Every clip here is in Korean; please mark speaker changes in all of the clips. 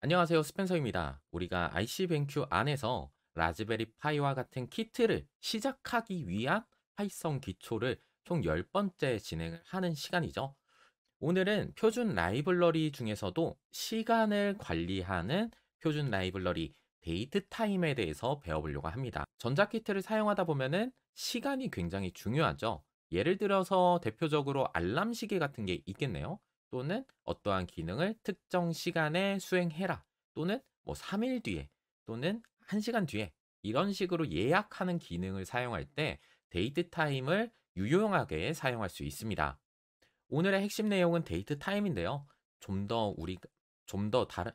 Speaker 1: 안녕하세요. 스펜서입니다. 우리가 IC뱅큐 안에서 라즈베리 파이와 같은 키트를 시작하기 위한 파이썬 기초를 총 10번째 진행을 하는 시간이죠. 오늘은 표준 라이블러리 중에서도 시간을 관리하는 표준 라이블러리 데이트 타임에 대해서 배워보려고 합니다. 전자키트를 사용하다 보면은 시간이 굉장히 중요하죠. 예를 들어서 대표적으로 알람 시계 같은 게 있겠네요. 또는 어떠한 기능을 특정 시간에 수행해라. 또는 뭐 3일 뒤에 또는 1시간 뒤에 이런 식으로 예약하는 기능을 사용할 때 데이트 타임을 유용하게 사용할 수 있습니다. 오늘의 핵심 내용은 데이트 타임인데요. 좀 더 우리가 좀 더 다른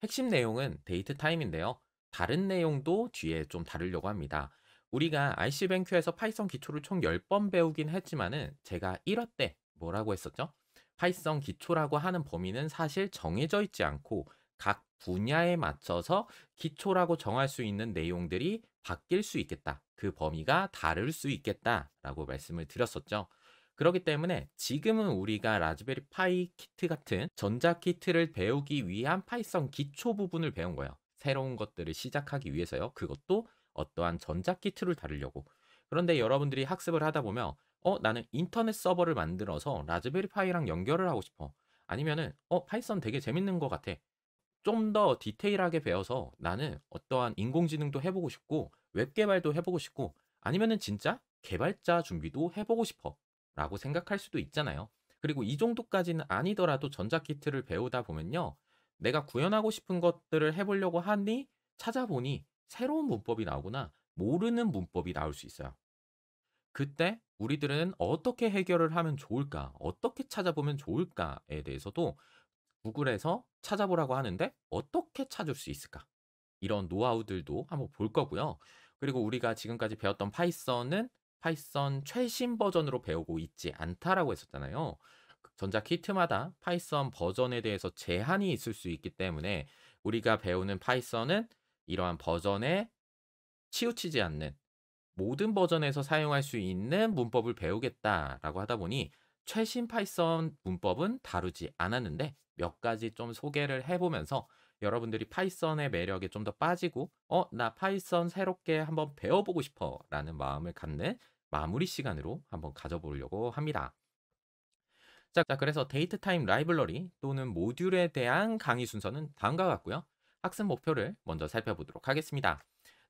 Speaker 1: 핵심 내용은 데이트 타임인데요. 다른 내용도 뒤에 좀 다루려고 합니다. 우리가 IC뱅큐에서 파이썬 기초를 총 10번 배우긴 했지만은 제가 1화 때 뭐라고 했었죠? 파이썬 기초라고 하는 범위는 사실 정해져 있지 않고 각 분야에 맞춰서 기초라고 정할 수 있는 내용들이 바뀔 수 있겠다. 그 범위가 다를 수 있겠다라고 말씀을 드렸었죠. 그렇기 때문에 지금은 우리가 라즈베리 파이 키트 같은 전자 키트를 배우기 위한 파이썬 기초 부분을 배운 거예요. 새로운 것들을 시작하기 위해서요. 그것도 어떠한 전자 키트를 다루려고. 그런데 여러분들이 학습을 하다 보면 나는 인터넷 서버를 만들어서 라즈베리 파이랑 연결을 하고 싶어. 아니면은 파이썬 되게 재밌는 것 같아. 좀 더 디테일하게 배워서 나는 어떠한 인공지능도 해보고 싶고 웹 개발도 해보고 싶고 아니면은 진짜 개발자 준비도 해보고 싶어 라고 생각할 수도 있잖아요. 그리고 이 정도까지는 아니더라도 전자키트를 배우다 보면요. 내가 구현하고 싶은 것들을 해보려고 하니 찾아보니 새로운 문법이 나오거나 모르는 문법이 나올 수 있어요. 그때 우리들은 어떻게 해결을 하면 좋을까? 어떻게 찾아보면 좋을까에 대해서도 구글에서 찾아보라고 하는데 어떻게 찾을 수 있을까? 이런 노하우들도 한번 볼 거고요. 그리고 우리가 지금까지 배웠던 파이썬은 파이썬 최신 버전으로 배우고 있지 않다라고 했었잖아요. 전자 키트마다 파이썬 버전에 대해서 제한이 있을 수 있기 때문에 우리가 배우는 파이썬은 이러한 버전에 치우치지 않는 모든 버전에서 사용할 수 있는 문법을 배우겠다라고 하다 보니 최신 파이썬 문법은 다루지 않았는데 몇 가지 좀 소개를 해보면서 여러분들이 파이썬의 매력에 좀 더 빠지고 나 파이썬 새롭게 한번 배워보고 싶어 라는 마음을 갖는 마무리 시간으로 한번 가져보려고 합니다. 자, 그래서 데이트 타임 라이블러리 또는 모듈에 대한 강의 순서는 다음과 같고요. 학습 목표를 먼저 살펴보도록 하겠습니다.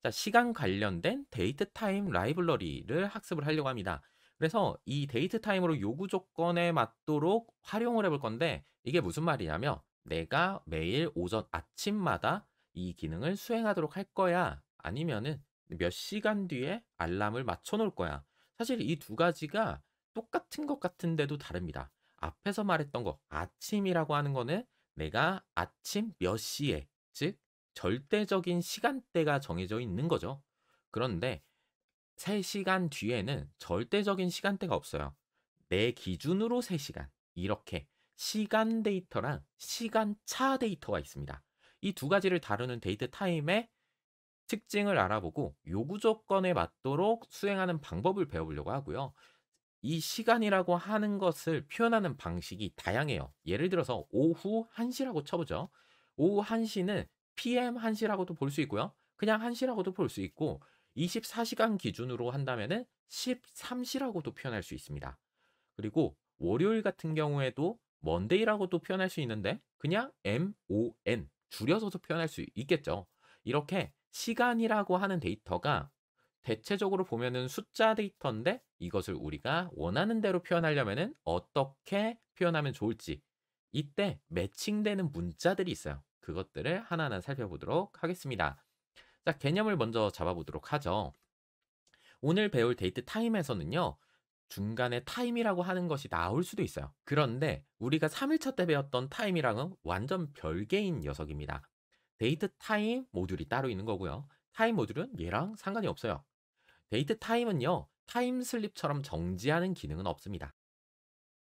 Speaker 1: 자, 시간 관련된 데이트 타임 라이블러리를 학습을 하려고 합니다. 그래서 이 데이트 타임으로 요구 조건에 맞도록 활용을 해볼 건데 이게 무슨 말이냐면 내가 매일 오전 아침마다 이 기능을 수행하도록 할 거야. 아니면은 몇 시간 뒤에 알람을 맞춰 놓을 거야. 사실 이 두 가지가 똑같은 것 같은데도 다릅니다. 앞에서 말했던 거 아침이라고 하는 거는 내가 아침 몇 시에 즉 절대적인 시간대가 정해져 있는 거죠. 그런데 3시간 뒤에는 절대적인 시간대가 없어요. 내 기준으로 3시간 이렇게 시간 데이터랑 시간차 데이터가 있습니다. 이 두 가지를 다루는 데이트 타임의 특징을 알아보고 요구 조건에 맞도록 수행하는 방법을 배워보려고 하고요. 이 시간이라고 하는 것을 표현하는 방식이 다양해요. 예를 들어서 오후 1시라고 쳐보죠. 오후 1시는 PM 1시라고도 볼 수 있고요. 그냥 1시라고도 볼 수 있고 24시간 기준으로 한다면은 13시라고도 표현할 수 있습니다. 그리고 월요일 같은 경우에도 먼데이라고도 표현할 수 있는데 그냥 MON 줄여서도 표현할 수 있겠죠. 이렇게 시간이라고 하는 데이터가 대체적으로 보면은 숫자 데이터인데 이것을 우리가 원하는 대로 표현하려면은 어떻게 표현하면 좋을지 이때 매칭되는 문자들이 있어요. 그것들을 하나하나 살펴보도록 하겠습니다. 자, 개념을 먼저 잡아보도록 하죠. 오늘 배울 데이트 타임에서는요. 중간에 타임이라고 하는 것이 나올 수도 있어요. 그런데 우리가 3일차 때 배웠던 타임이랑은 완전 별개인 녀석입니다. 데이트 타임 모듈이 따로 있는 거고요. 타임 모듈은 얘랑 상관이 없어요. 데이트 타임은요. 타임 슬립처럼 정지하는 기능은 없습니다.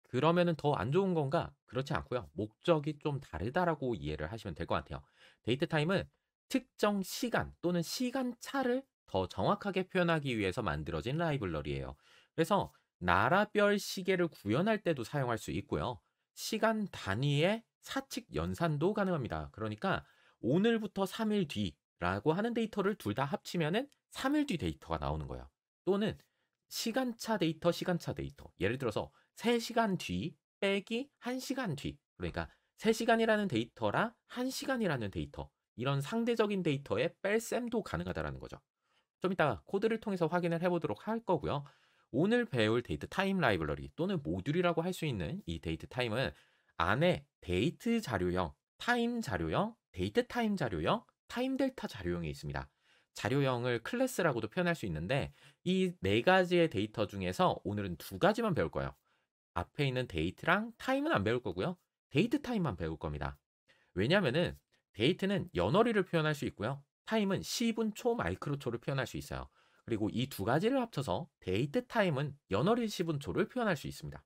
Speaker 1: 그러면은 더 안 좋은 건가? 그렇지 않고요. 목적이 좀 다르다라고 이해를 하시면 될 것 같아요. 데이트 타임은 특정 시간 또는 시간차를 더 정확하게 표현하기 위해서 만들어진 라이블러리예요. 그래서 나라별 시계를 구현할 때도 사용할 수 있고요. 시간 단위의 사칙 연산도 가능합니다. 그러니까 오늘부터 3일 뒤라고 하는 데이터를 둘 다 합치면은 3일 뒤 데이터가 나오는 거예요. 또는 시간차 데이터, 시간차 데이터. 예를 들어서 3시간 뒤 빼기 1시간 뒤. 그러니까 3시간이라는 데이터랑 1시간이라는 데이터. 이런 상대적인 데이터의 뺄셈도 가능하다라는 거죠. 좀 이따가 코드를 통해서 확인을 해보도록 할 거고요. 오늘 배울 데이트 타임 라이브러리 또는 모듈이라고 할 수 있는 이 데이트 타임은 안에 데이트 자료형, 타임 자료형, 데이트 타임 자료형, 타임 델타 자료형이 있습니다. 자료형을 클래스라고도 표현할 수 있는데 이 네 가지의 데이터 중에서 오늘은 두 가지만 배울 거예요. 앞에 있는 데이트랑 타임은 안 배울 거고요. 데이트 타임만 배울 겁니다. 왜냐면은 데이트는 연월일을 표현할 수 있고요. 타임은 시분 초 마이크로 초를 표현할 수 있어요. 그리고 이 두 가지를 합쳐서 데이트 타임은 연월일 시분 초를 표현할 수 있습니다.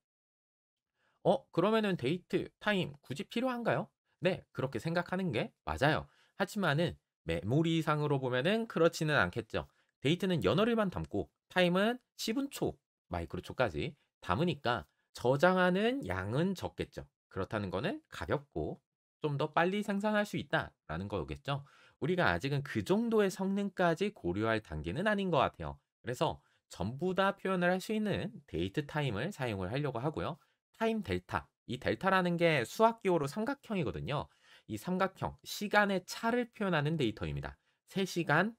Speaker 1: 그러면은 데이트 타임 굳이 필요한가요? 네, 그렇게 생각하는 게 맞아요. 하지만은 메모리상으로 보면은 그렇지는 않겠죠. 데이트는 연월일만 담고 타임은 시분 초 마이크로 초까지 담으니까 저장하는 양은 적겠죠. 그렇다는 거는 가볍고 좀 더 빨리 생산할 수 있다라는 거겠죠. 우리가 아직은 그 정도의 성능까지 고려할 단계는 아닌 것 같아요. 그래서 전부 다 표현을 할 수 있는 데이트 타임을 사용을 하려고 하고요. 타임 델타. 이 델타라는 게 수학 기호로 삼각형이거든요. 이 삼각형, 시간의 차를 표현하는 데이터입니다. 3시간,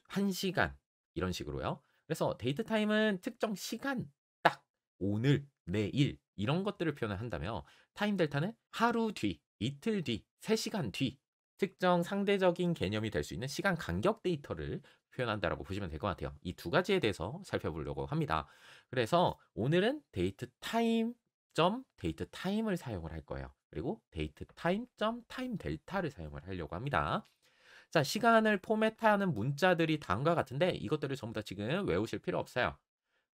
Speaker 1: 1시간 이런 식으로요. 그래서 데이트 타임은 특정 시간, 딱 오늘, 내일 이런 것들을 표현을 한다면 타임 델타는 하루 뒤, 이틀 뒤, 3시간 뒤 특정 상대적인 개념이 될 수 있는 시간 간격 데이터를 표현한다라고 보시면 될 것 같아요. 이 두 가지에 대해서 살펴보려고 합니다. 그래서 오늘은 데이트 타임 점 데이트 타임을 사용을 할 거예요. 그리고 데이트 타임 점 타임 델타를 사용을 하려고 합니다. 자, 시간을 포맷하는 문자들이 다음과 같은데 이것들을 전부 다 지금 외우실 필요 없어요.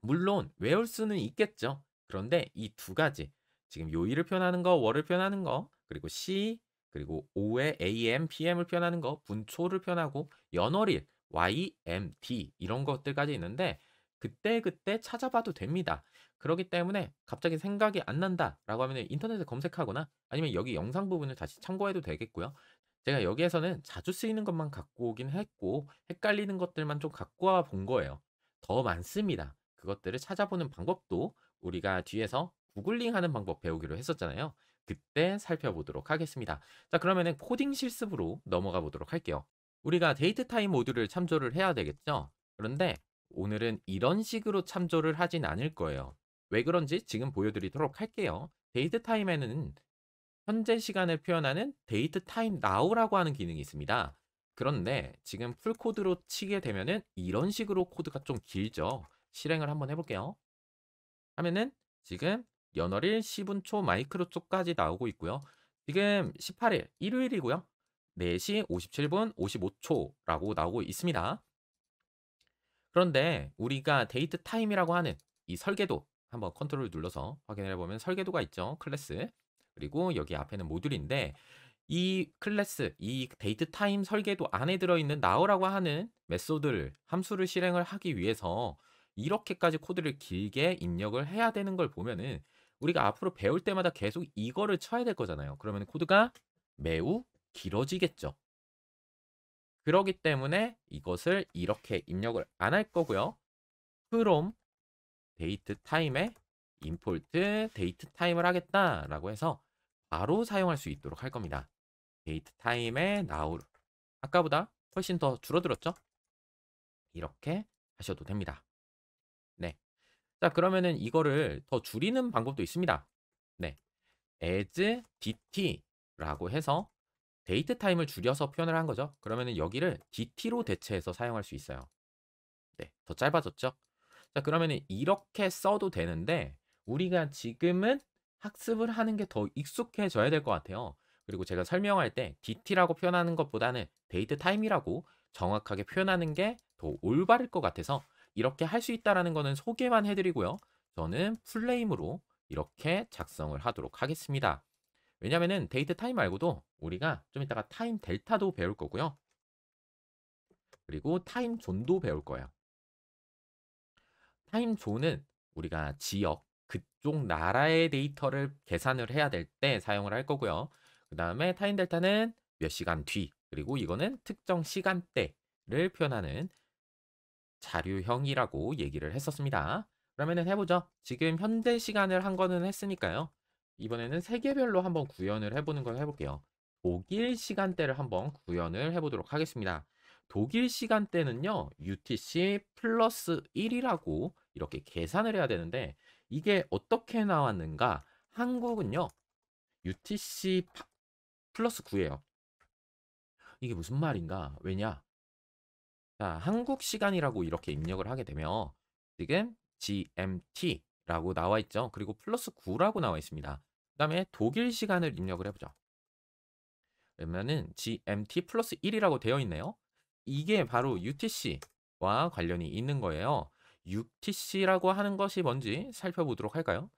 Speaker 1: 물론 외울 수는 있겠죠. 그런데 이 두 가지 지금 요일을 표현하는 거, 월을 표현하는 거, 그리고 시, 그리고 오의 AM, PM을 표현하는 거, 분초를 표현하고 연월일, Y, M, D 이런 것들까지 있는데 그때그때 찾아봐도 됩니다. 그렇기 때문에 갑자기 생각이 안 난다라고 하면 인터넷에 검색하거나 아니면 여기 영상 부분을 다시 참고해도 되겠고요. 제가 여기에서는 자주 쓰이는 것만 갖고 오긴 했고 헷갈리는 것들만 좀 갖고 와 본 거예요. 더 많습니다. 그것들을 찾아보는 방법도 우리가 뒤에서 구글링 하는 방법 배우기로 했었잖아요. 그때 살펴보도록 하겠습니다. 자, 그러면은 코딩 실습으로 넘어가 보도록 할게요. 우리가 데이트 타임 모듈을 참조를 해야 되겠죠? 그런데 오늘은 이런 식으로 참조를 하진 않을 거예요. 왜 그런지 지금 보여드리도록 할게요. 데이트 타임에는 현재 시간을 표현하는 데이트 타임 now라고 하는 기능이 있습니다. 그런데 지금 풀코드로 치게 되면은 이런 식으로 코드가 좀 길죠. 실행을 한번 해볼게요. 하면은 지금 연월일, 시분초, 마이크로초까지 나오고 있고요. 지금 18일, 일요일이고요. 4시 57분 55초라고 나오고 있습니다. 그런데 우리가 데이트 타임이라고 하는 이 설계도 한번 컨트롤 눌러서 확인해 보면 설계도가 있죠. 클래스. 그리고 여기 앞에는 모듈인데 이 클래스, 이 데이트 타임 설계도 안에 들어있는 now라고 하는 메소드를 함수를 실행을 하기 위해서 이렇게까지 코드를 길게 입력을 해야 되는 걸 보면은 우리가 앞으로 배울 때마다 계속 이거를 쳐야 될 거잖아요. 그러면 코드가 매우 길어지겠죠. 그러기 때문에 이것을 이렇게 입력을 안 할 거고요. from 데이트 타임에 임포트 데이트 타임을 하겠다라고 해서 바로 사용할 수 있도록 할 겁니다. 데이트 타임에 now 아까보다 훨씬 더 줄어들었죠? 이렇게 하셔도 됩니다. 네. 자, 그러면은 이거를 더 줄이는 방법도 있습니다. 네. as dt라고 해서 데이트 타임을 줄여서 표현을 한 거죠. 그러면은 여기를 dt로 대체해서 사용할 수 있어요. 네. 더 짧아졌죠? 자, 그러면은 이렇게 써도 되는데 우리가 지금은 학습을 하는 게 더 익숙해져야 될 것 같아요. 그리고 제가 설명할 때 DT라고 표현하는 것보다는 데이트 타임이라고 정확하게 표현하는 게 더 올바를 것 같아서 이렇게 할 수 있다라는 거는 소개만 해드리고요. 저는 풀네임으로 이렇게 작성을 하도록 하겠습니다. 왜냐면은 데이트 타임 말고도 우리가 좀 이따가 타임 델타도 배울 거고요. 그리고 타임 존도 배울 거예요. 타임존은 우리가 지역, 그쪽 나라의 데이터를 계산을 해야 될 때 사용을 할 거고요. 그 다음에 타임 델타는 몇 시간 뒤, 그리고 이거는 특정 시간대를 표현하는 자료형이라고 얘기를 했었습니다. 그러면은 해보죠. 지금 현재 시간을 한 거는 했으니까요. 이번에는 세계별로 한번 구현을 해보는 걸 해볼게요. 독일 시간대를 한번 구현을 해보도록 하겠습니다. 독일 시간대는요, UTC 플러스 1이라고 이렇게 계산을 해야 되는데, 이게 어떻게 나왔는가? 한국은요, UTC 플러스 9예요. 이게 무슨 말인가? 왜냐? 자, 한국 시간이라고 이렇게 입력을 하게 되면 지금 GMT라고 나와 있죠. 그리고 플러스 9라고 나와 있습니다. 그다음에 독일 시간을 입력을 해보죠. 그러면은 GMT 플러스 1이라고 되어 있네요. 이게 바로 UTC와 관련이 있는 거예요. UTC라고 하는 것이 뭔지 살펴보도록 할까요?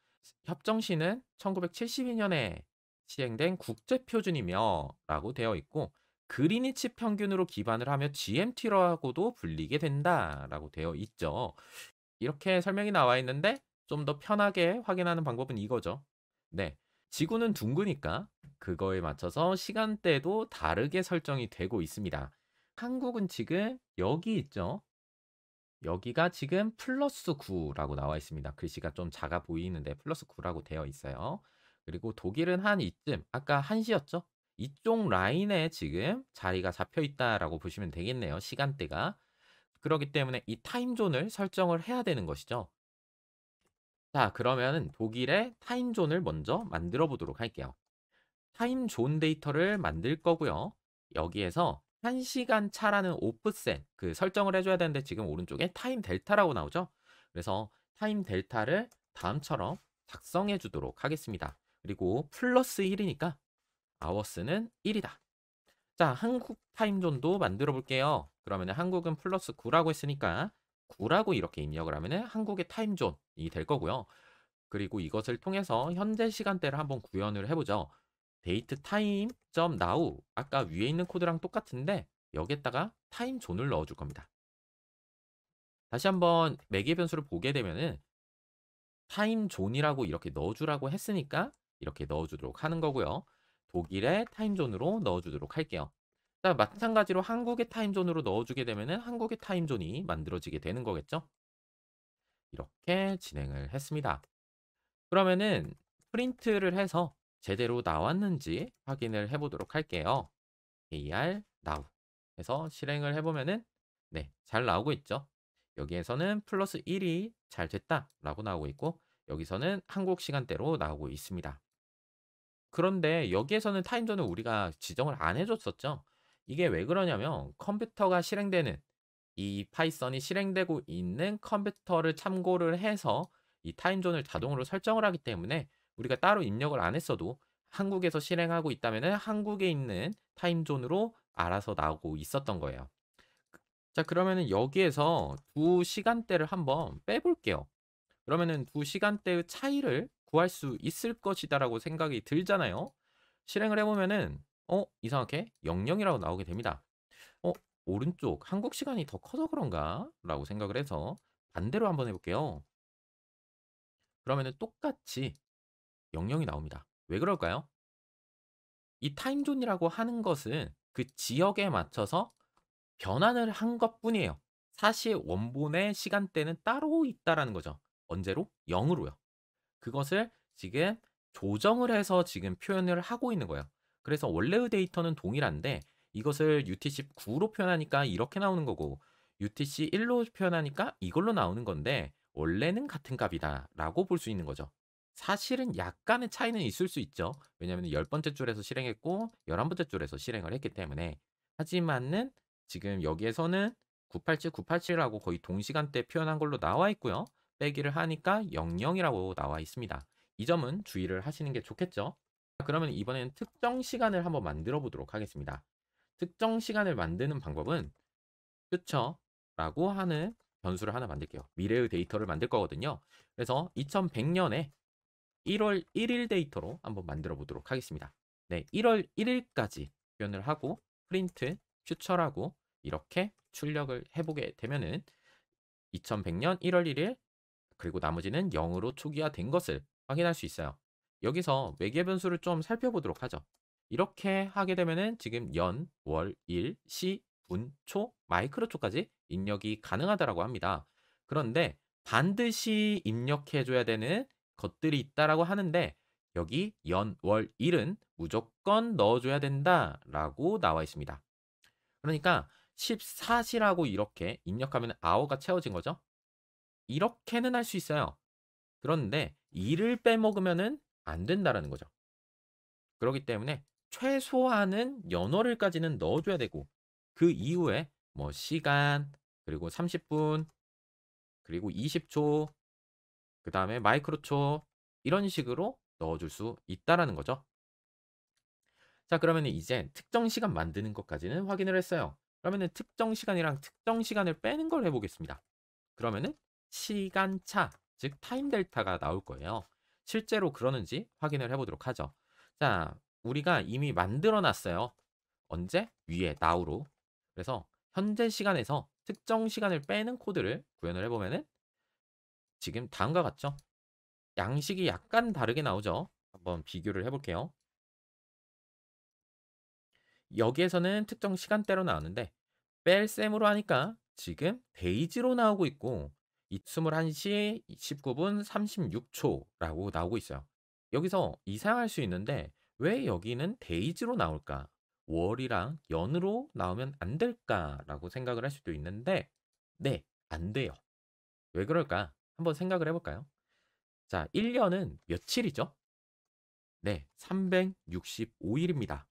Speaker 1: 협정시는 1972년에 시행된 국제표준이며 라고 되어 있고, 그리니치 평균으로 기반을 하며 GMT라고도 불리게 된다라고 되어 있죠. 이렇게 설명이 나와 있는데 좀 더 편하게 확인하는 방법은 이거죠. 네. 지구는 둥그니까 그거에 맞춰서 시간대도 다르게 설정이 되고 있습니다. 한국은 지금 여기 있죠. 여기가 지금 플러스 9라고 나와 있습니다. 글씨가 좀 작아 보이는데 플러스 9라고 되어 있어요. 그리고 독일은 한 이쯤, 아까 1시였죠? 이쪽 라인에 지금 자리가 잡혀 있다라고 보시면 되겠네요. 시간대가. 그렇기 때문에 이 타임존을 설정을 해야 되는 것이죠. 자, 그러면 독일의 타임존을 먼저 만들어 보도록 할게요. 타임존 데이터를 만들 거고요. 여기에서 1시간 차라는 오프셋 그 설정을 해줘야 되는데 지금 오른쪽에 타임 델타라고 나오죠. 그래서 타임 델타를 다음처럼 작성해 주도록 하겠습니다. 그리고 플러스 1이니까 아워스는 1이다. 자, 한국 타임존도 만들어 볼게요. 그러면 한국은 플러스 9라고 했으니까 9라고 이렇게 입력을 하면 한국의 타임존이 될 거고요. 그리고 이것을 통해서 현재 시간대를 한번 구현을 해보죠. 데이트 타임 점 나우, 아까 위에 있는 코드랑 똑같은데 여기에다가 타임 존을 넣어줄 겁니다. 다시 한번 매개 변수를 보게 되면은 타임 존이라고 이렇게 넣어주라고 했으니까 이렇게 넣어주도록 하는 거고요. 독일의 타임 존으로 넣어주도록 할게요. 자, 마찬가지로 한국의 타임 존으로 넣어주게 되면은 한국의 타임 존이 만들어지게 되는 거겠죠. 이렇게 진행을 했습니다. 그러면은 프린트를 해서 제대로 나왔는지 확인을 해보도록 할게요. AR now 해서 실행을 해보면은 네, 잘 나오고 있죠. 여기에서는 플러스 1이 잘 됐다라고 나오고 있고, 여기서는 한국 시간대로 나오고 있습니다. 그런데 여기에서는 타임존을 우리가 지정을 안 해줬었죠. 이게 왜 그러냐면 컴퓨터가 실행되는, 이 파이썬이 실행되고 있는 컴퓨터를 참고를 해서 이 타임존을 자동으로 설정을 하기 때문에 우리가 따로 입력을 안 했어도 한국에서 실행하고 있다면 한국에 있는 타임존으로 알아서 나오고 있었던 거예요. 자, 그러면은 여기에서 두 시간대를 한번 빼볼게요. 그러면은 두 시간대의 차이를 구할 수 있을 것이다라고 생각이 들잖아요. 실행을 해보면은 이상하게 00이라고 나오게 됩니다. 어 오른쪽 한국 시간이 더 커서 그런가? 라고 생각을 해서 반대로 한번 해볼게요. 그러면은 똑같이 00이 나옵니다. 왜 그럴까요? 이 타임존이라고 하는 것은 그 지역에 맞춰서 변환을 한 것뿐이에요. 사실 원본의 시간대는 따로 있다라는 거죠. 언제로? 0으로요. 그것을 지금 조정을 해서 지금 표현을 하고 있는 거예요. 그래서 원래의 데이터는 동일한데 이것을 UTC-9로 표현하니까 이렇게 나오는 거고 UTC-1로 표현하니까 이걸로 나오는 건데 원래는 같은 값이다 라고 볼 수 있는 거죠. 사실은 약간의 차이는 있을 수 있죠. 왜냐하면 10번째 줄에서 실행했고 11번째 줄에서 실행을 했기 때문에. 하지만은 지금 여기에서는 987, 987하고 거의 동시간대 표현한 걸로 나와 있고요. 빼기를 하니까 00이라고 나와 있습니다. 이 점은 주의를 하시는 게 좋겠죠. 그러면 이번에는 특정 시간을 한번 만들어 보도록 하겠습니다. 특정 시간을 만드는 방법은 퓨처라고 하는 변수를 하나 만들게요. 미래의 데이터를 만들 거거든요. 그래서 2100년에 1월 1일 데이터로 한번 만들어 보도록 하겠습니다. 네, 1월 1일까지 표현을 하고 프린트 퓨처라고 이렇게 출력을 해보게 되면은 2100년 1월 1일 그리고 나머지는 0으로 초기화된 것을 확인할 수 있어요. 여기서 매개 변수를 좀 살펴보도록 하죠. 이렇게 하게 되면은 지금 연, 월, 일, 시, 분, 초, 마이크로 초까지 입력이 가능하다라고 합니다. 그런데 반드시 입력해 줘야 되는 것들이 있다라고 하는데 여기 연, 월, 일은 무조건 넣어 줘야 된다라고 나와 있습니다. 그러니까 14시라고 이렇게 입력하면 hour가 채워진 거죠. 이렇게는 할 수 있어요. 그런데 2를 빼먹으면은 안 된다라는 거죠. 그렇기 때문에 최소한은 연월일까지는 넣어 줘야 되고 그 이후에 뭐 시간 그리고 30분 그리고 20초 그다음에 마이크로초 이런 식으로 넣어 줄 수 있다라는 거죠. 자 그러면은 이제 특정 시간 만드는 것까지는 확인을 했어요. 그러면은 특정 시간이랑 특정 시간을 빼는 걸 해 보겠습니다. 그러면은 시간차 즉 타임 델타가 나올 거예요. 실제로 그러는지 확인을 해 보도록 하죠. 자, 우리가 이미 만들어 놨어요. 언제? 위에 now로. 그래서 현재 시간에서 특정 시간을 빼는 코드를 구현을 해 보면은 지금 다음과 같죠? 양식이 약간 다르게 나오죠. 한번 비교를 해 볼게요. 여기에서는 특정 시간대로 나왔는데 뺄셈으로 하니까 지금 데이지로 나오고 있고 이 21시 19분 36초라고 나오고 있어요. 여기서 이상할 수 있는데 왜 여기는 데이지로 나올까? 월이랑 연으로 나오면 안 될까라고 생각을 할 수도 있는데 네, 안 돼요. 왜 그럴까? 한번 생각을 해 볼까요? 자, 1년은 며칠이죠? 네, 365일입니다.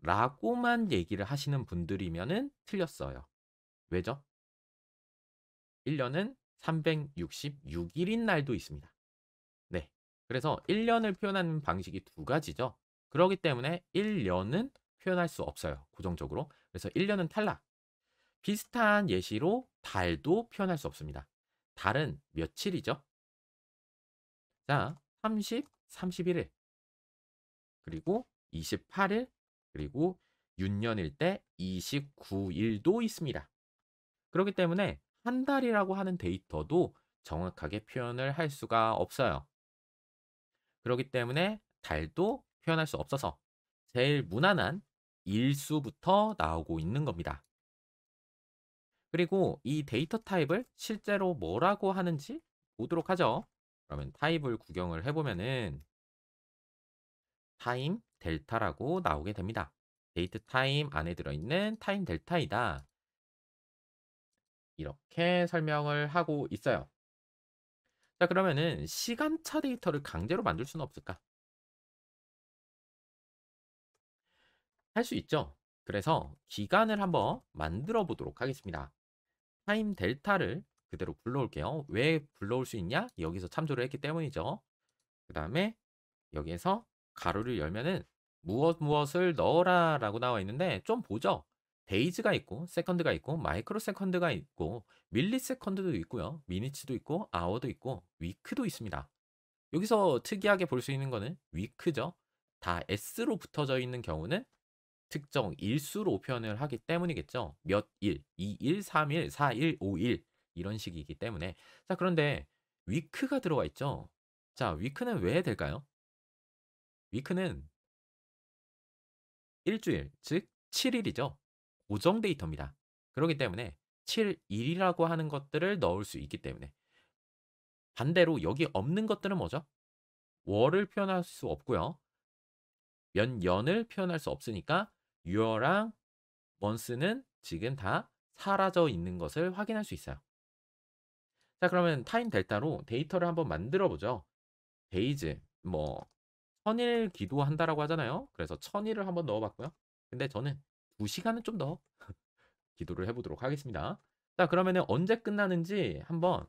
Speaker 1: 라고만 얘기를 하시는 분들이면은 틀렸어요. 왜죠? 1년은 366일인 날도 있습니다. 네. 그래서 1년을 표현하는 방식이 두 가지죠. 그러기 때문에 1년은 표현할 수 없어요. 고정적으로. 그래서 1년은 탈락. 비슷한 예시로 달도 표현할 수 없습니다. 달은 며칠이죠? 자, 30, 31일, 그리고 28일, 그리고 6년일 때 29일도 있습니다. 그렇기 때문에 한 달이라고 하는 데이터도 정확하게 표현을 할 수가 없어요. 그렇기 때문에 달도 표현할 수 없어서 제일 무난한 일수부터 나오고 있는 겁니다. 그리고 이 데이터 타입을 실제로 뭐라고 하는지 보도록 하죠. 그러면 타입을 구경을 해보면은 타임 델타라고 나오게 됩니다. 데이트 타임 안에 들어있는 타임 델타이다. 이렇게 설명을 하고 있어요. 자 그러면은 시간차 데이터를 강제로 만들 수는 없을까? 할 수 있죠. 그래서 기간을 한번 만들어 보도록 하겠습니다. 타임 델타를 그대로 불러올게요. 왜 불러올 수 있냐? 여기서 참조를 했기 때문이죠. 그 다음에 여기에서 가로를 열면은 무엇을 넣어라 라고 나와 있는데 좀 보죠. 데이즈가 있고 세컨드가 있고 마이크로 세컨드가 있고 밀리 세컨드도 있고요. 미니츠도 있고 아워도 있고 위크도 있습니다. 여기서 특이하게 볼 수 있는 거는 위크죠. 다 S로 붙어져 있는 경우는 특정 일수로 표현을 하기 때문이겠죠. 몇 일, 2일, 3일, 4일, 5일 이런 식이기 때문에. 자, 그런데 위크가 들어와 있죠. 자, 위크는 왜 될까요? 위크는 일주일, 즉 7일이죠. 고정 데이터입니다. 그렇기 때문에 7일이라고 하는 것들을 넣을 수 있기 때문에. 반대로 여기 없는 것들은 뭐죠? 월을 표현할 수 없고요. 연을 표현할 수 없으니까 유어랑 먼스는 지금 다 사라져 있는 것을 확인할 수 있어요. 자, 그러면 타임 델타로 데이터를 한번 만들어 보죠. 데이즈, 뭐, 천일 기도한다라고 하잖아요. 그래서 천일을 한번 넣어 봤고요. 근데 저는 2시간은 좀 더 기도를 해보도록 하겠습니다. 자, 그러면은 언제 끝나는지 한번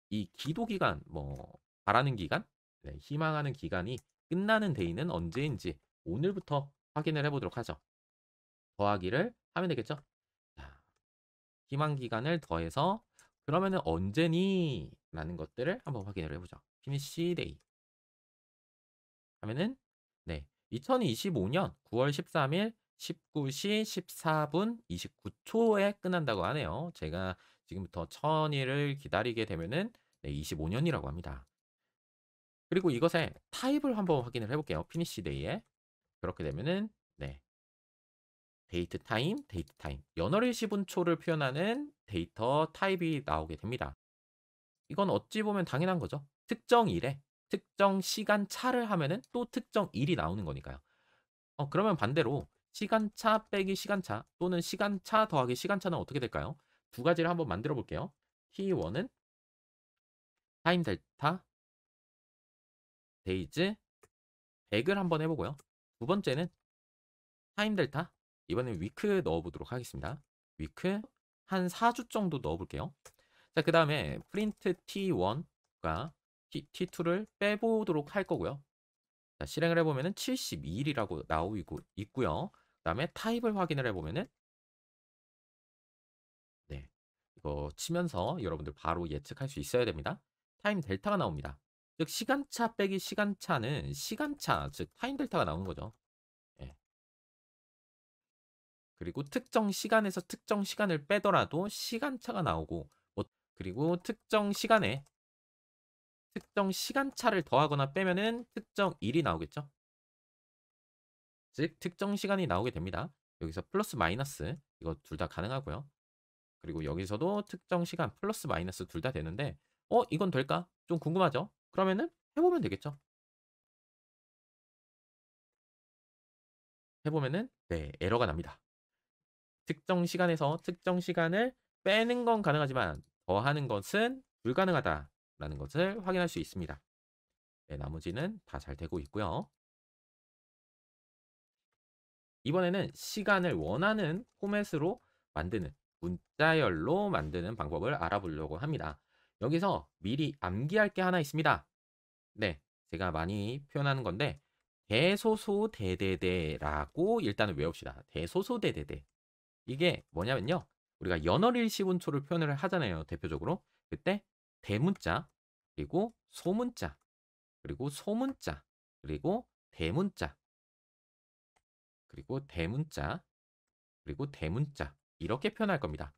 Speaker 1: 이 기도 기간, 뭐, 바라는 기간, 네, 희망하는 기간이 끝나는 데이는 언제인지 오늘부터 확인을 해보도록 하죠. 더하기를 하면 되겠죠? 자, 희망 기간을 더해서 그러면은 언제니? 라는 것들을 한번 확인을 해보죠. finish day 하면은 네, 2025년 9월 13일 19시 14분 29초에 끝난다고 하네요. 제가 지금부터 1000일을 기다리게 되면은 네, 25년이라고 합니다. 그리고 이것의 타입을 한번 확인을 해볼게요. finish day에 그렇게 되면은 네. 데이트 타임. 연월일 시분초를 표현하는 데이터 타입이 나오게 됩니다. 이건 어찌 보면 당연한 거죠. 특정 일에 특정 시간차를 하면은 또 특정 일이 나오는 거니까요. 그러면 반대로 시간차 빼기 시간차 또는 시간차 더하기 시간차는 어떻게 될까요? 두 가지를 한번 만들어 볼게요. T1은 타임 델타 데이즈 100을 한번 해 보고요. 두 번째는 타임 델타 이번엔 위크 넣어 보도록 하겠습니다. 위크 한 4주 정도 넣어 볼게요. 자, 그다음에 프린트 T1과 T2를 빼보도록 할 거고요. 자, 실행을 해 보면은 72일이라고 나오고 있고요. 그다음에 타입을 확인을 해 보면은 네. 이거 치면서 여러분들 바로 예측할 수 있어야 됩니다. 타임 델타가 나옵니다. 즉 시간차 빼기 시간차는 시간차 즉 타임 델타가 나오는 거죠. 예. 그리고 특정 시간에서 특정 시간을 빼더라도 시간차가 나오고 그리고 특정 시간차를 더하거나 빼면은 특정 일이 나오겠죠. 즉 특정 시간이 나오게 됩니다. 여기서 플러스 마이너스 이거 둘 다 가능하고요. 그리고 여기서도 특정 시간 플러스 마이너스 둘 다 되는데 이건 될까? 좀 궁금하죠? 그러면은 해보면 되겠죠. 해보면은 네 에러가 납니다. 특정 시간에서 특정 시간을 빼는 건 가능하지만 더하는 것은 불가능하다라는 것을 확인할 수 있습니다. 네, 나머지는 다 잘 되고 있고요. 이번에는 시간을 원하는 포맷으로 만드는 문자열로 만드는 방법을 알아보려고 합니다. 여기서 미리 암기할 게 하나 있습니다. 네, 제가 많이 표현하는 건데 대소소대대대라고 일단은 외웁시다. 대소소대대대. 이게 뭐냐면요. 우리가 연월일시분초를 표현을 하잖아요. 대표적으로. 그때 대문자, 그리고 소문자, 그리고 소문자, 그리고 대문자, 그리고 대문자, 그리고 대문자 이렇게 표현할 겁니다.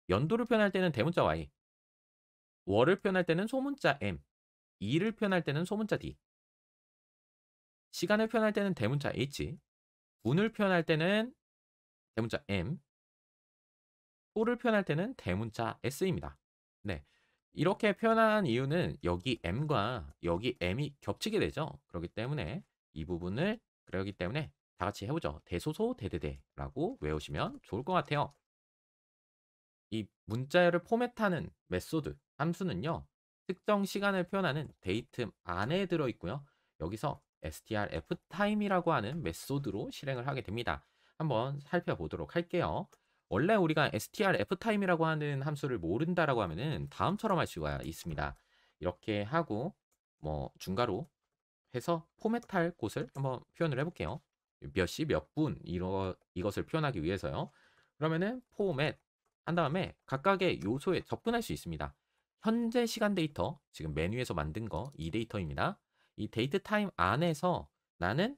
Speaker 1: 연도를 표현할 때는 대문자 Y, 월을 표현할 때는 소문자 M, 일을 표현할 때는 소문자 D, 시간을 표현할 때는 대문자 H, 분을 표현할 때는 대문자 M, 또를 표현할 때는 대문자 S입니다. 네. 이렇게 표현한 이유는 여기 M과 여기 M이 겹치게 되죠. 그렇기 때문에 이 부분을 그러기 때문에 다 같이 해보죠. 대소소대대대라고 외우시면 좋을 것 같아요. 이 문자열을 포맷하는 메소드 함수는요. 특정 시간을 표현하는 데이트 안에 들어있고요. 여기서 strftime이라고 하는 메소드로 실행을 하게 됩니다. 한번 살펴보도록 할게요. 원래 우리가 strftime이라고 하는 함수를 모른다라고 하면은 다음처럼 할 수가 있습니다. 이렇게 하고 뭐 중괄호 해서 포맷할 곳을 한번 표현을 해볼게요. 몇 시 몇 분 이것을 표현하기 위해서요. 그러면은 포맷 한 다음에 각각의 요소에 접근할 수 있습니다. 현재 시간 데이터, 지금 메뉴에서 만든 거 이 데이터입니다. 이 데이트 타임 안에서 나는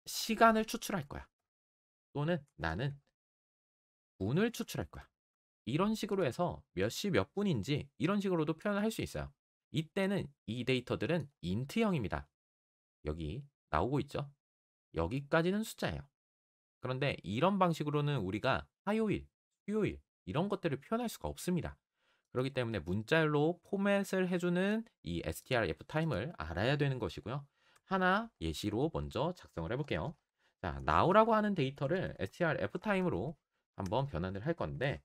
Speaker 1: 시간을 추출할 거야. 또는 나는 분을 추출할 거야. 이런 식으로 해서 몇 시 몇 분인지 이런 식으로도 표현을 할 수 있어요. 이때는 이 데이터들은 인트형입니다. 여기 나오고 있죠. 여기까지는 숫자예요. 그런데 이런 방식으로는 우리가 화요일, 수요일 이런 것들을 표현할 수가 없습니다. 그렇기 때문에 문자열로 포맷을 해주는 이 strf 타임을 알아야 되는 것이고요. 하나 예시로 먼저 작성을 해볼게요. 자, now라고 하는 데이터를 strf 타임으로 한번 변환을 할 건데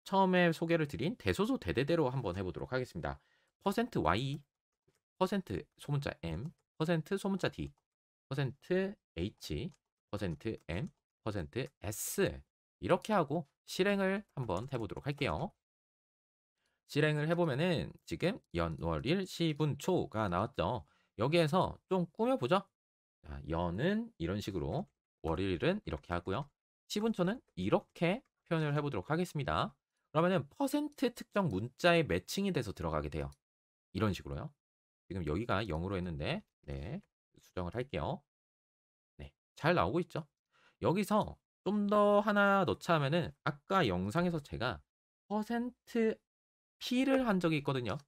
Speaker 1: 처음에 소개를 드린 대소소 대대대로 한번 해보도록 하겠습니다. %y, 소문자 m, 소문자 d, %h, %m, %s 이렇게 하고 실행을 한번 해보도록 할게요. 실행을 해보면은 지금 연월일 시분초가 나왔죠. 여기에서 좀 꾸며보죠. 자, 연은 이런 식으로, 월일은 이렇게 하고요. 시분초는 이렇게 표현을 해보도록 하겠습니다. 그러면은 퍼센트 특정 문자에 매칭이 돼서 들어가게 돼요. 이런 식으로요. 지금 여기가 0으로 했는데 네, 수정을 할게요. 네, 잘 나오고 있죠. 여기서 좀 더 하나 넣자 하면은 아까 영상에서 제가 %p를 한 적이 있거든요.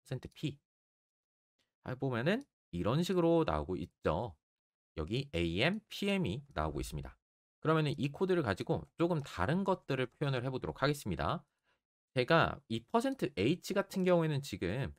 Speaker 1: %p. 보면은 이런 식으로 나오고 있죠. 여기 AM, PM이 나오고 있습니다. 그러면은 이 코드를 가지고 조금 다른 것들을 표현을 해 보도록 하겠습니다. 제가 이 %H 같은 경우에는 지금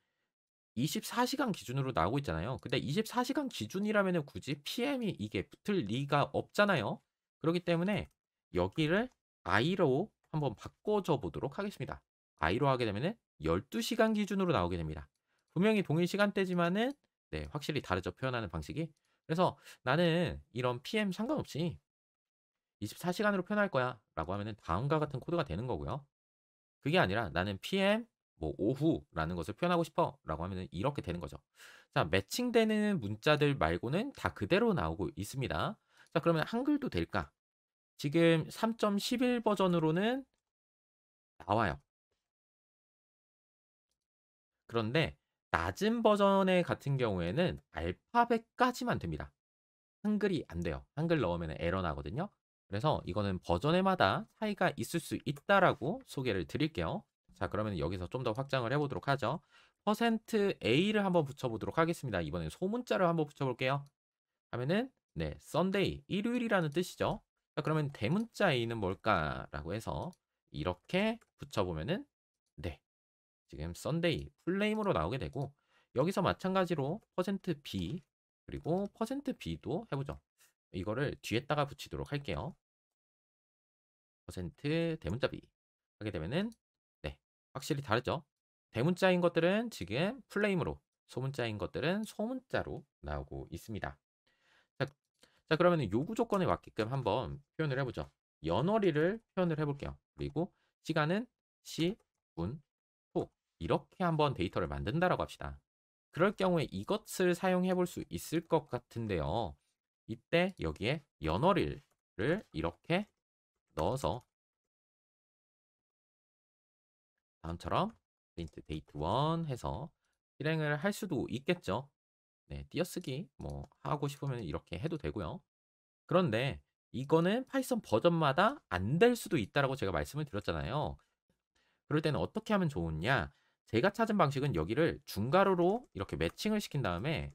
Speaker 1: 24시간 기준으로 나오고 있잖아요. 근데 24시간 기준이라면은 굳이 PM이 이게 붙을 리가 없잖아요. 그렇기 때문에 여기를 I로 한번 바꿔줘 보도록 하겠습니다. I로 하게 되면은 12시간 기준으로 나오게 됩니다. 분명히 동일 시간대지만은 네, 확실히 다르죠. 표현하는 방식이. 그래서 나는 이런 PM 상관없이 24시간으로 표현할 거야라고 하면은 다음과 같은 코드가 되는 거고요. 그게 아니라 나는 PM 뭐 오후라는 것을 표현하고 싶어라고 하면은 이렇게 되는 거죠. 자, 매칭되는 문자들 말고는 다 그대로 나오고 있습니다. 자, 그러면 한글도 될까? 지금 3.11 버전으로는 나와요. 그런데 낮은 버전의 같은 경우에는 알파벳까지만 됩니다. 한글이 안 돼요. 한글 넣으면 에러 나거든요. 그래서 이거는 버전에마다 차이가 있을 수 있다라고 소개를 드릴게요. 자, 그러면 여기서 좀 더 확장을 해보도록 하죠. %A를 한번 붙여보도록 하겠습니다. 이번엔 소문자를 한번 붙여볼게요. 하면은 네, Sunday, 일요일이라는 뜻이죠. 자, 그러면 대문자 A는 뭘까라고 해서 이렇게 붙여보면은 네, 지금 Sunday 풀네임으로 나오게 되고 여기서 마찬가지로 %B 그리고 %B도 해보죠. 이거를 뒤에다가 붙이도록 할게요. 대문자 B 하게 되면은 네, 확실히 다르죠. 대문자인 것들은 지금 풀네임으로, 소문자인 것들은 소문자로 나오고 있습니다. 자, 자 그러면 요구 조건에 맞게끔 한번 표현을 해보죠. 연월일을 표현을 해볼게요. 그리고 시간은 시, 분, 토 이렇게 한번 데이터를 만든다라고 합시다. 그럴 경우에 이것을 사용해 볼 수 있을 것 같은데요. 이때 여기에 연월일을 이렇게 넣어서 다음처럼 print date 1 해서 실행을 할 수도 있겠죠. 네, 띄어쓰기 뭐 하고 싶으면 이렇게 해도 되고요. 그런데 이거는 파이썬 버전마다 안 될 수도 있다라고 제가 말씀을 드렸잖아요. 그럴 때는 어떻게 하면 좋으냐? 제가 찾은 방식은 여기를 중괄호로 이렇게 매칭을 시킨 다음에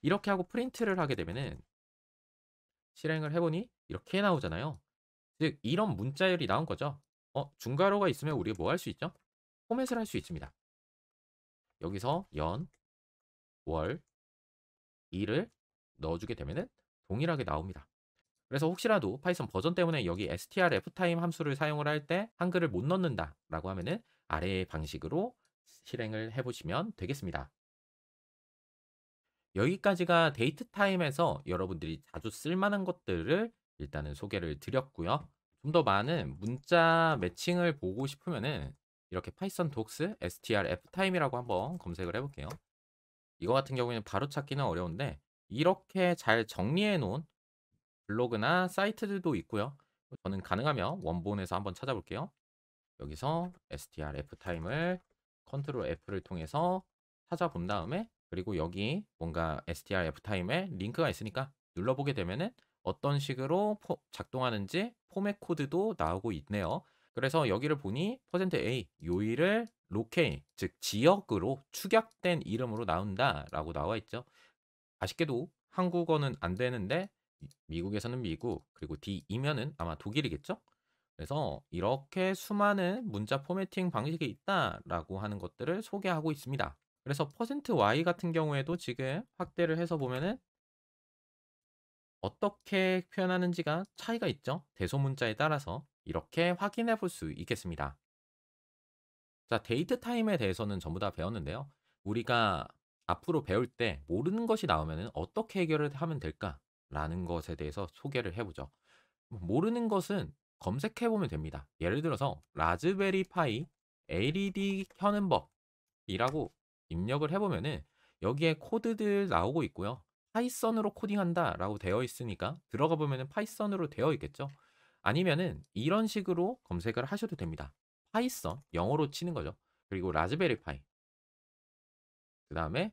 Speaker 1: 이렇게 하고 프린트를 하게 되면은 실행을 해보니 이렇게 나오잖아요. 즉 이런 문자열이 나온 거죠. 중괄호가 있으면 우리가 뭐 할 수 있죠? 포맷을 할 수 있습니다. 여기서 연, 월, 일을 넣어주게 되면은 동일하게 나옵니다. 그래서 혹시라도 파이썬 버전 때문에 여기 strftime 함수를 사용을 할 때 한글을 못 넣는다라고 하면은 아래의 방식으로 실행을 해보시면 되겠습니다. 여기까지가 데이트 타임에서 여러분들이 자주 쓸만한 것들을 일단은 소개를 드렸고요. 좀 더 많은 문자 매칭을 보고 싶으면은 이렇게 파이썬 docс strftime이라고 한번 검색을 해볼게요. 이거 같은 경우에는 바로 찾기는 어려운데 이렇게 잘 정리해 놓은 블로그나 사이트들도 있고요. 저는 가능하면 원본에서 한번 찾아볼게요. 여기서 strftime을 컨트롤 F를 통해서 찾아본 다음에 그리고 여기 뭔가 strftime에 링크가 있으니까 눌러보게 되면은 어떤 식으로 작동하는지 포맷 코드도 나오고 있네요. 그래서 여기를 보니 %A 요일을 로케이 즉 지역으로 축약된 이름으로 나온다라고 나와 있죠. 아쉽게도 한국어는 안 되는데 미국에서는 미국 그리고 D이면은 아마 독일이겠죠? 그래서 이렇게 수많은 문자 포매팅 방식이 있다라고 하는 것들을 소개하고 있습니다. 그래서 %y 같은 경우에도 지금 확대를 해서 보면은 어떻게 표현하는지가 차이가 있죠. 대소문자에 따라서 이렇게 확인해 볼 수 있겠습니다. 자, 데이트 타임에 대해서는 전부 다 배웠는데요. 우리가 앞으로 배울 때 모르는 것이 나오면 어떻게 해결을 하면 될까라는 것에 대해서 소개를 해보죠. 모르는 것은 검색해 보면 됩니다. 예를 들어서 라즈베리 파이 LED 켜는 법이라고 입력을 해보면은 여기에 코드들 나오고 있고요. 파이썬으로 코딩한다라고 되어 있으니까 들어가 보면은 파이썬으로 되어 있겠죠. 아니면은 이런 식으로 검색을 하셔도 됩니다. 파이썬 영어로 치는 거죠. 그리고 라즈베리 파이 그 다음에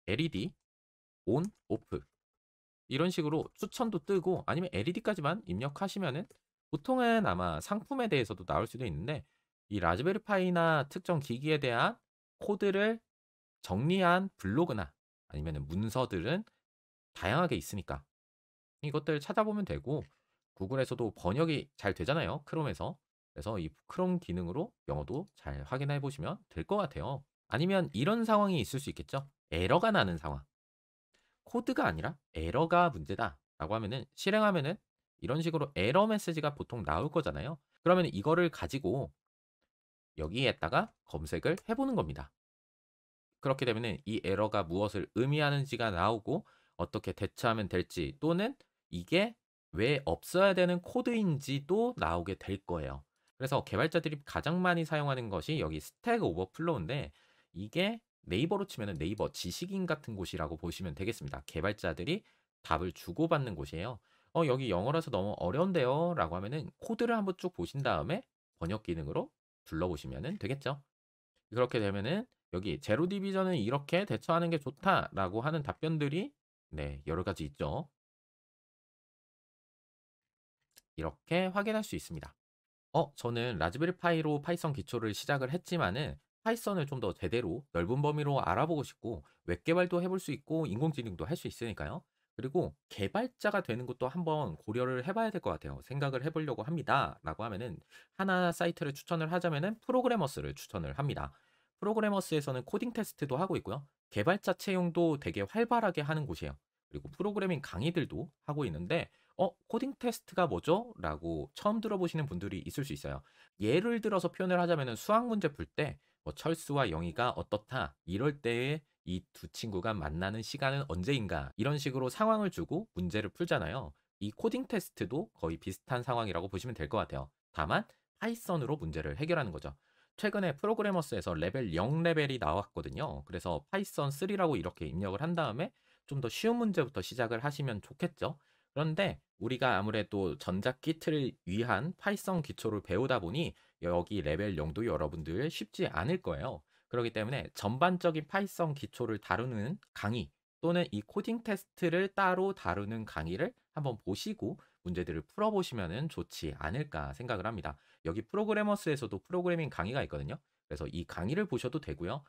Speaker 1: LED 온 오프 이런 식으로 추천도 뜨고 아니면 LED까지만 입력하시면은 보통은 아마 상품에 대해서도 나올 수도 있는데 이 라즈베리 파이나 특정 기기에 대한 코드를 정리한 블로그나 아니면 문서들은 다양하게 있으니까 이것들 찾아보면 되고 구글에서도 번역이 잘 되잖아요, 크롬에서. 그래서 이 크롬 기능으로 영어도 잘 확인해 보시면 될 것 같아요. 아니면 이런 상황이 있을 수 있겠죠. 에러가 나는 상황. 코드가 아니라 에러가 문제다라고 하면은 실행하면은 이런 식으로 에러 메시지가 보통 나올 거잖아요. 그러면 이거를 가지고 여기에다가 검색을 해 보는 겁니다. 그렇게 되면은 이 에러가 무엇을 의미하는지가 나오고 어떻게 대처하면 될지 또는 이게 왜 없어야 되는 코드인지도 나오게 될 거예요. 그래서 개발자들이 가장 많이 사용하는 것이 여기 스택 오버플로우인데 이게 네이버로 치면은 네이버 지식인 같은 곳이라고 보시면 되겠습니다. 개발자들이 답을 주고받는 곳이에요. 여기 영어라서 너무 어려운데요. 라고 하면은 코드를 한번 쭉 보신 다음에 번역 기능으로 둘러보시면 되겠죠. 그렇게 되면은 여기 제로 디비전은 이렇게 대처하는 게 좋다라고 하는 답변들이 네, 여러 가지 있죠. 이렇게 확인할 수 있습니다. 저는 라즈베리 파이로 파이썬 기초를 시작을 했지만은 파이썬을 좀 더 제대로 넓은 범위로 알아보고 싶고 웹 개발도 해볼 수 있고 인공지능도 할 수 있으니까요. 그리고 개발자가 되는 것도 한번 고려를 해봐야 될 것 같아요. 생각을 해보려고 합니다. 라고 하면은 하나 사이트를 추천을 하자면은 프로그래머스를 추천을 합니다. 프로그래머스에서는 코딩 테스트도 하고 있고요. 개발자 채용도 되게 활발하게 하는 곳이에요. 그리고 프로그래밍 강의들도 하고 있는데 코딩 테스트가 뭐죠? 라고 처음 들어보시는 분들이 있을 수 있어요. 예를 들어서 표현을 하자면 수학 문제 풀 때 뭐 철수와 영희가 어떻다. 이럴 때에 이 두 친구가 만나는 시간은 언제인가? 이런 식으로 상황을 주고 문제를 풀잖아요. 이 코딩 테스트도 거의 비슷한 상황이라고 보시면 될 것 같아요. 다만 파이썬으로 문제를 해결하는 거죠. 최근에 프로그래머스에서 레벨 0 레벨이 나왔거든요. 그래서 파이썬 3라고 이렇게 입력을 한 다음에 좀 더 쉬운 문제부터 시작을 하시면 좋겠죠. 그런데 우리가 아무래도 전자키트를 위한 파이썬 기초를 배우다 보니 여기 레벨 0도 여러분들 쉽지 않을 거예요. 그렇기 때문에 전반적인 파이썬 기초를 다루는 강의 또는 이 코딩 테스트를 따로 다루는 강의를 한번 보시고 문제들을 풀어보시면 좋지 않을까 생각을 합니다. 여기 프로그래머스에서도 프로그래밍 강의가 있거든요. 그래서 이 강의를 보셔도 되고요.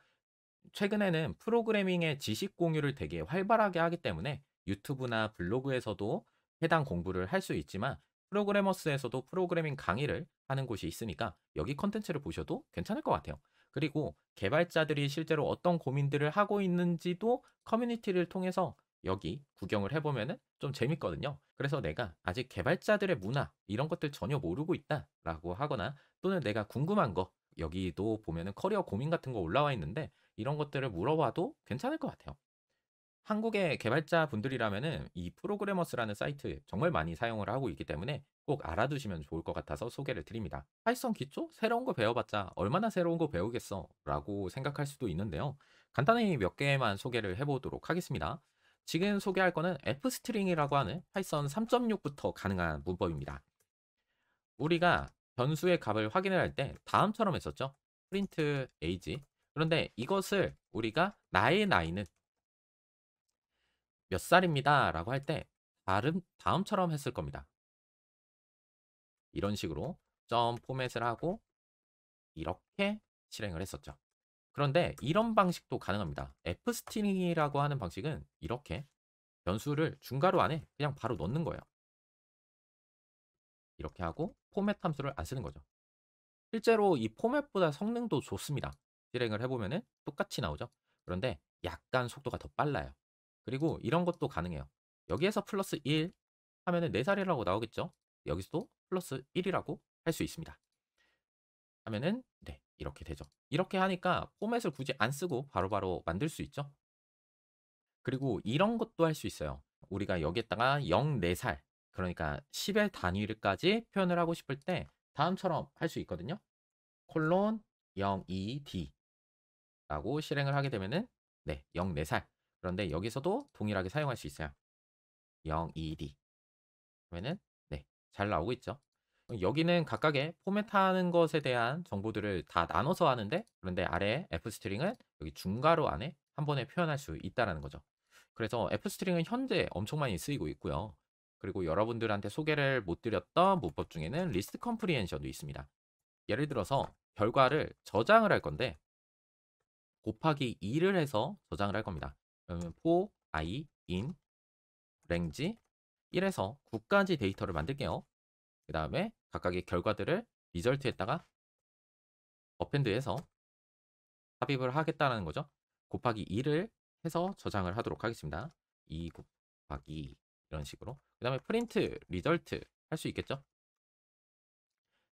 Speaker 1: 최근에는 프로그래밍의 지식 공유를 되게 활발하게 하기 때문에 유튜브나 블로그에서도 해당 공부를 할 수 있지만 프로그래머스에서도 프로그래밍 강의를 하는 곳이 있으니까 여기 컨텐츠를 보셔도 괜찮을 것 같아요. 그리고 개발자들이 실제로 어떤 고민들을 하고 있는지도 커뮤니티를 통해서 여기 구경을 해보면은 좀 재밌거든요. 그래서 내가 아직 개발자들의 문화 이런 것들 전혀 모르고 있다라고 하거나 또는 내가 궁금한 거 여기도 보면은 커리어 고민 같은 거 올라와 있는데 이런 것들을 물어봐도 괜찮을 것 같아요. 한국의 개발자분들이라면은 이 프로그래머스라는 사이트 정말 많이 사용을 하고 있기 때문에 꼭 알아두시면 좋을 것 같아서 소개를 드립니다. 파이썬 기초? 새로운 거 배워봤자 얼마나 새로운 거 배우겠어? 라고 생각할 수도 있는데요. 간단히 몇 개만 소개를 해보도록 하겠습니다. 지금 소개할 거는 f스트링이라고 하는 파이썬 3.6부터 가능한 문법입니다. 우리가 변수의 값을 확인을 할 때 다음처럼 했었죠. 프린트 age. 그런데 이것을 우리가 나의 나이는 몇 살입니다. 라고 할 때 다음처럼 했을 겁니다. 이런 식으로 점 포맷을 하고 이렇게 실행을 했었죠. 그런데 이런 방식도 가능합니다. fstring이라고 하는 방식은 이렇게 변수를 중괄호 안에 그냥 바로 넣는 거예요. 이렇게 하고 포맷 함수를 안 쓰는 거죠. 실제로 이 포맷보다 성능도 좋습니다. 실행을 해보면은 똑같이 나오죠. 그런데 약간 속도가 더 빨라요. 그리고 이런 것도 가능해요. 여기에서 플러스 1 하면은 4살이라고 나오겠죠. 여기서도 플러스 1이라고 할 수 있습니다. 하면은 네, 이렇게 되죠. 이렇게 하니까 포맷을 굳이 안 쓰고 바로바로 만들 수 있죠. 그리고 이런 것도 할 수 있어요. 우리가 여기에다가 0, 4살 그러니까 10의 단위를까지 표현을 하고 싶을 때 다음처럼 할 수 있거든요. 콜론 0, 2, D 라고 실행을 하게 되면은 네, 0, 4살. 그런데 여기서도 동일하게 사용할 수 있어요. 0, 2, D 그러면은 네, 잘 나오고 있죠. 여기는 각각의 포맷하는 것에 대한 정보들을 다 나눠서 하는데 그런데 아래 f스트링은 여기 중괄호 안에 한 번에 표현할 수 있다라는 거죠. 그래서 f스트링은 현재 엄청 많이 쓰이고 있고요. 그리고 여러분들한테 소개를 못 드렸던 문법 중에는 리스트 컴프리hension도 있습니다. 예를 들어서 결과를 저장을 할 건데 곱하기 2를 해서 저장을 할 겁니다. 그러면 for i in range 1에서 9까지 데이터를 만들게요. 그 다음에 각각의 결과들을 리절트에다가 어펜드해서 삽입을 하겠다는 거죠. 곱하기 2를 해서 저장을 하도록 하겠습니다. 2 곱하기 이런 식으로. 그 다음에 프린트 리절트 할 수 있겠죠.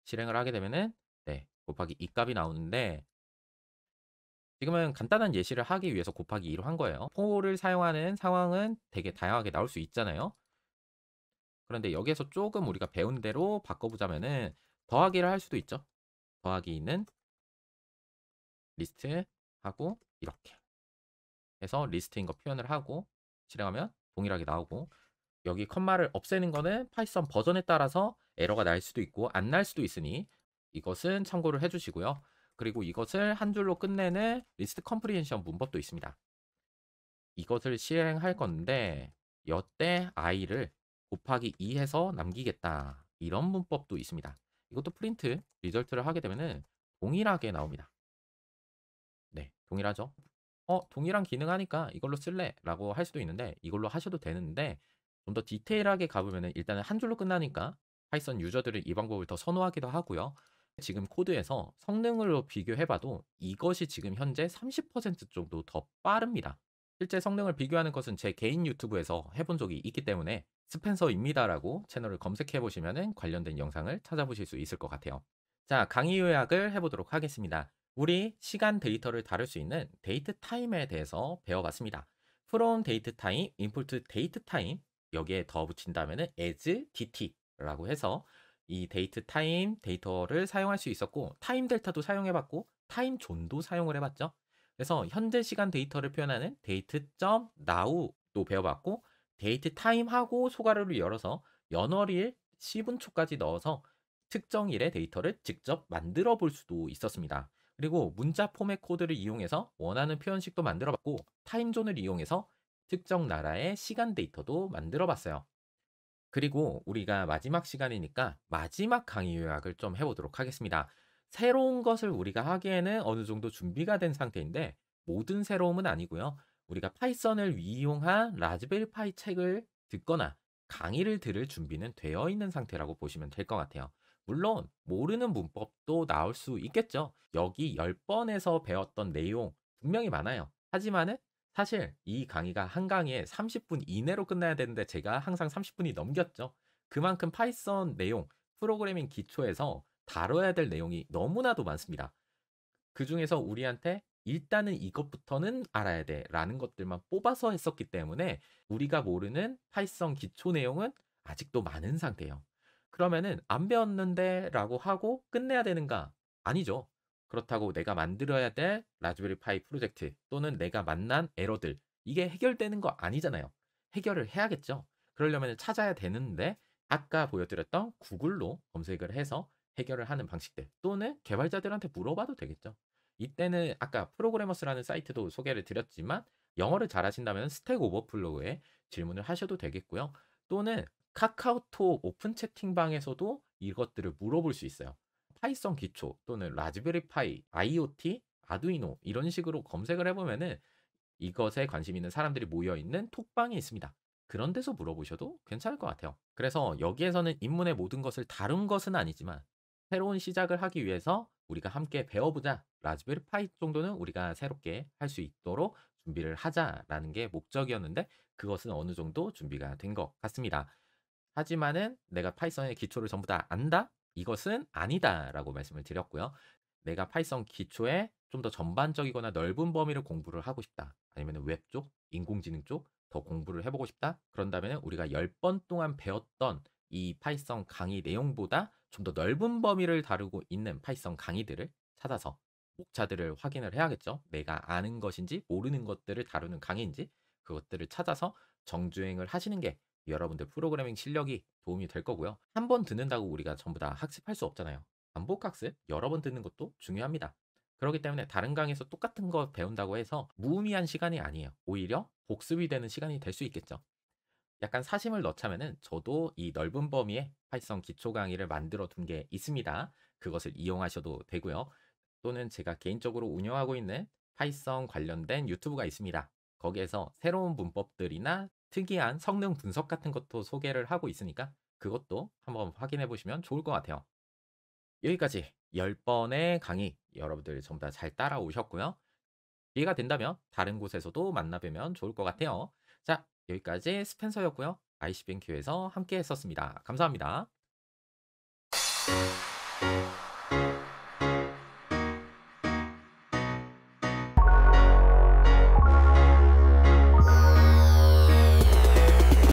Speaker 1: 실행을 하게 되면은 네, 곱하기 2 값이 나오는데 지금은 간단한 예시를 하기 위해서 곱하기 2로 한 거예요. for를 사용하는 상황은 되게 다양하게 나올 수 있잖아요. 그런데 여기에서 조금 우리가 배운 대로 바꿔보자면은 더하기를 할 수도 있죠. 더하기는 리스트 하고 이렇게 해서 리스트인 거 표현을 하고 실행하면 동일하게 나오고, 여기 컴마를 없애는 거는 파이썬 버전에 따라서 에러가 날 수도 있고 안 날 수도 있으니 이것은 참고를 해주시고요. 그리고 이것을 한 줄로 끝내는 리스트 컴프리헨션 문법도 있습니다. 이것을 실행할 건데 여때 i를 곱하기 2 해서 남기겠다, 이런 문법도 있습니다. 이것도 프린트 리절트를 하게 되면은 동일하게 나옵니다. 네, 동일하죠. 동일한 기능 하니까 이걸로 쓸래 라고 할 수도 있는데 이걸로 하셔도 되는데, 좀 더 디테일하게 가보면은 일단은 한 줄로 끝나니까 파이썬 유저들은 이 방법을 더 선호하기도 하고요. 지금 코드에서 성능으로 비교해봐도 이것이 지금 현재 30% 정도 더 빠릅니다. 실제 성능을 비교하는 것은 제 개인 유튜브에서 해본 적이 있기 때문에 스펜서입니다라고 채널을 검색해 보시면은 관련된 영상을 찾아보실 수 있을 것 같아요. 자, 강의 요약을 해보도록 하겠습니다. 우리 시간 데이터를 다룰 수 있는 데이트 타임에 대해서 배워봤습니다. from 데이트 타임, input 데이트 타임, 여기에 더 붙인다면은 as dt라고 해서 이 데이트 타임 데이터를 사용할 수 있었고, 타임 델타도 사용해봤고 타임 존도 사용을 해봤죠. 그래서 현재 시간 데이터를 표현하는 date.now도 배워봤고, 데이트 타임하고 소괄호를 열어서 연월일 시분초까지 넣어서 특정 일의 데이터를 직접 만들어 볼 수도 있었습니다. 그리고 문자 포맷 코드를 이용해서 원하는 표현식도 만들어 봤고, 타임존을 이용해서 특정 나라의 시간 데이터도 만들어 봤어요. 그리고 우리가 마지막 시간이니까 마지막 강의 요약을 좀 해보도록 하겠습니다. 새로운 것을 우리가 하기에는 어느 정도 준비가 된 상태인데 모든 새로움은 아니고요. 우리가 파이썬을 이용한 라즈베리 파이 책을 듣거나 강의를 들을 준비는 되어 있는 상태라고 보시면 될 것 같아요. 물론 모르는 문법도 나올 수 있겠죠. 여기 10번에서 배웠던 내용 분명히 많아요. 하지만은 사실 이 강의가 한 강의에 30분 이내로 끝나야 되는데 제가 항상 30분이 넘겼죠. 그만큼 파이썬 내용, 프로그래밍 기초에서 다뤄야 될 내용이 너무나도 많습니다. 그중에서 우리한테 일단은 이것부터는 알아야 돼라는 것들만 뽑아서 했었기 때문에 우리가 모르는 파이썬 기초 내용은 아직도 많은 상태예요. 그러면은 안 배웠는데라고 하고 끝내야 되는가? 아니죠. 그렇다고 내가 만들어야 될 라즈베리 파이 프로젝트 또는 내가 만난 에러들, 이게 해결되는 거 아니잖아요. 해결을 해야겠죠. 그러려면 찾아야 되는데 아까 보여드렸던 구글로 검색을 해서 해결을 하는 방식들, 또는 개발자들한테 물어봐도 되겠죠. 이때는 아까 프로그래머스라는 사이트도 소개를 드렸지만 영어를 잘하신다면 스택 오버플로우에 질문을 하셔도 되겠고요. 또는 카카오톡 오픈 채팅방에서도 이것들을 물어볼 수 있어요. 파이썬 기초 또는 라즈베리 파이, IoT, 아두이노 이런 식으로 검색을 해보면은 이것에 관심 있는 사람들이 모여 있는 톡방이 있습니다. 그런 데서 물어보셔도 괜찮을 것 같아요. 그래서 여기에서는 입문의 모든 것을 다룬 것은 아니지만 새로운 시작을 하기 위해서 우리가 함께 배워보자. 라즈베리 파이 정도는 우리가 새롭게 할 수 있도록 준비를 하자라는 게 목적이었는데 그것은 어느 정도 준비가 된 것 같습니다. 하지만은 내가 파이썬의 기초를 전부 다 안다? 이것은 아니다라고 말씀을 드렸고요. 내가 파이썬 기초에 좀 더 전반적이거나 넓은 범위를 공부를 하고 싶다. 아니면 웹 쪽, 인공지능 쪽 더 공부를 해보고 싶다. 그런다면 우리가 10번 동안 배웠던 이 파이썬 강의 내용보다 좀 더 넓은 범위를 다루고 있는 파이썬 강의들을 찾아서 목차들을 확인을 해야겠죠. 내가 아는 것인지 모르는 것들을 다루는 강의인지 그것들을 찾아서 정주행을 하시는 게 여러분들 프로그래밍 실력이 도움이 될 거고요. 한 번 듣는다고 우리가 전부 다 학습할 수 없잖아요. 반복 학습 여러 번 듣는 것도 중요합니다. 그렇기 때문에 다른 강의에서 똑같은 거 배운다고 해서 무의미한 시간이 아니에요. 오히려 복습이 되는 시간이 될 수 있겠죠. 약간 사심을 넣자면은 저도 이 넓은 범위의 파이썬 기초 강의를 만들어 둔 게 있습니다. 그것을 이용하셔도 되고요. 또는 제가 개인적으로 운영하고 있는 파이썬 관련된 유튜브가 있습니다. 거기에서 새로운 문법들이나 특이한 성능 분석 같은 것도 소개를 하고 있으니까 그것도 한번 확인해 보시면 좋을 것 같아요. 여기까지 10번의 강의 여러분들 전부 다 잘 따라오셨고요. 기회가 된다면 다른 곳에서도 만나 뵈면 좋을 것 같아요. 자, 여기까지 스펜서였고요. ICBenQ에서 함께 했었습니다. 감사합니다.